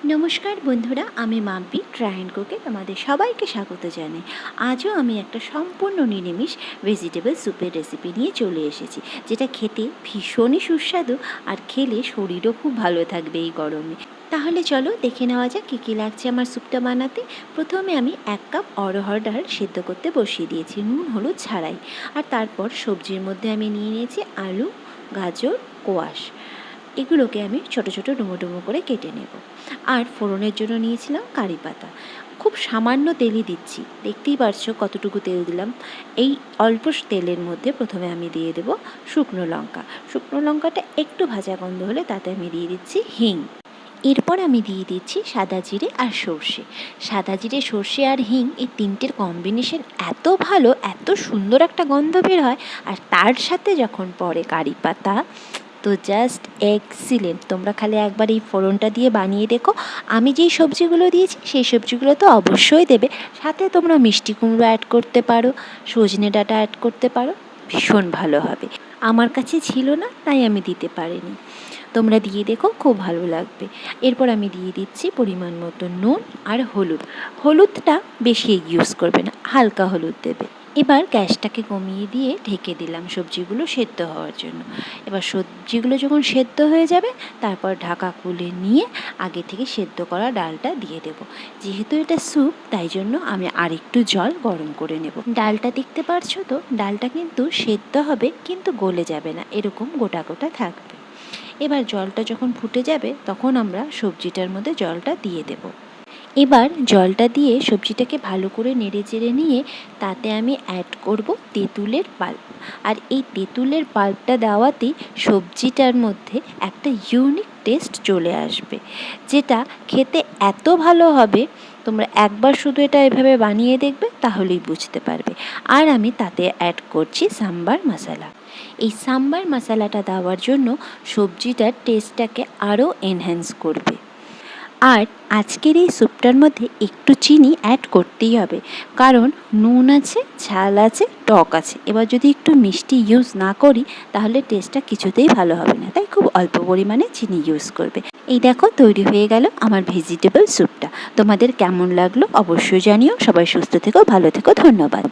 নমস্কার বন্ধুরা, আমি মাম্পি ট্রাই কুকে তোমাদের সবাইকে স্বাগত জানাই। আজও আমি একটা সম্পূর্ণ নিরামিষ ভেজিটেবল স্যুপের রেসিপি নিয়ে চলে এসেছি, যেটা খেতে ভীষণই সুস্বাদু আর খেলে শরীরও খুব ভালো থাকবে এই গরমে। তাহলে চলো দেখে নেওয়া যাক কী কী লাগছে আমার স্যুপটা বানাতে। প্রথমে আমি 1 কাপ অড়হর ডাল সেদ্ধ করতে বসিয়ে দিয়েছি, নুন হলুদ ছাড়াই। আর তারপর সবজির মধ্যে আমি নিয়ে নিয়েছি আলু, গাজর, কোয়াশ। এগুলোকে আমি ছোটো ছোটো ডুমো ডুমো করে কেটে নেব। আর ফোড়নের জন্য নিয়েছিলাম কারি পাতা। খুব সামান্য তেলই দিচ্ছি, দেখতেই পারছো কতটুকু তেল দিলাম। এই অল্প তেলের মধ্যে প্রথমে আমি দিয়ে দেব শুকনো লঙ্কা। শুকনো লঙ্কাটা একটু ভাজা গন্ধ হলে তাতে আমি দিয়ে দিচ্ছি হিং। এরপর আমি দিয়ে দিচ্ছি সাদা জিরে আর সর্ষে। সাদা জিরে, সর্ষে আর হিং, এই তিনটের কম্বিনেশন এত ভালো, এত সুন্দর একটা গন্ধ বের হয়। আর তার সাথে যখন পড়ে কারি পাতা, তো জাস্ট এক্সিলেন্ট। তোমরা খালি একবার এই ফোড়নটা দিয়ে বানিয়ে দেখো। আমি যেই সবজিগুলো দিয়েছি সেই সবজিগুলো তো অবশ্যই দেবে, সাথে তোমরা মিষ্টি কুমড়ো অ্যাড করতে পারো, সজনে ডাঁটা অ্যাড করতে পারো, ভীষণ ভালো হবে। আমার কাছে ছিল না তাই আমি দিতে পারিনি, তোমরা দিয়ে দেখো, খুব ভালো লাগবে। এরপর আমি দিয়ে দিচ্ছি পরিমাণ মতো নুন আর হলুদ। হলুদটা বেশি ইউজ করবে না, হালকা হলুদ দেবে। এবার গ্যাসটাকে কমিয়ে দিয়ে ঢেকে দিলাম সবজিগুলো সেদ্ধ হওয়ার জন্য। এবার সবজিগুলো যখন সেদ্ধ হয়ে যাবে, তারপর ঢাকা খুলে নিয়ে আগে থেকে সেদ্ধ করা ডালটা দিয়ে দেব। যেহেতু এটা স্যুপ, তাই জন্য আমি আরেকটু জল গরম করে নেব। ডালটা দেখতে পারছো তো, ডালটা কিন্তু সেদ্ধ হবে কিন্তু গলে যাবে না, এরকম গোটা গোটা থাকবে। এবার জলটা যখন ফুটে যাবে, তখন আমরা সবজিটার মধ্যে জলটা দিয়ে দেব। এবার জলটা দিয়ে সবজিটাকে ভালো করে নেড়ে চেড়ে নিয়ে তাতে আমি অ্যাড করব তেঁতুলের পাল্প। আর এই তেঁতুলের পাল্পটা দেওয়াতেই সবজিটার মধ্যে একটা ইউনিক টেস্ট চলে আসবে, যেটা খেতে এত ভালো হবে। তোমরা একবার শুধু এটা এভাবে বানিয়ে দেখবে, তাহলেই বুঝতে পারবে। আর আমি তাতে অ্যাড করছি সাম্বার মশলা। এই সাম্বার মশলাটা দেওয়ার জন্য সবজিটার টেস্টটাকে আরও এনহ্যান্স করবে। আর আজকের এই স্যুপটার মধ্যে একটু চিনি অ্যাড করতেই হবে, কারণ নুন আছে, ঝাল আছে, টক আছে। এবার যদি একটু মিষ্টি ইউজ না করি, তাহলে টেস্টটা কিছুতেই ভালো হবে না, তাই খুব অল্প পরিমাণে চিনি ইউজ করবে। এই দেখো, তৈরি হয়ে গেল আমার ভেজিটেবল স্যুপটা। তোমাদের কেমন লাগলো অবশ্যই জানিও। সবাই সুস্থ থেকো, ভালো থেকো, ধন্যবাদ।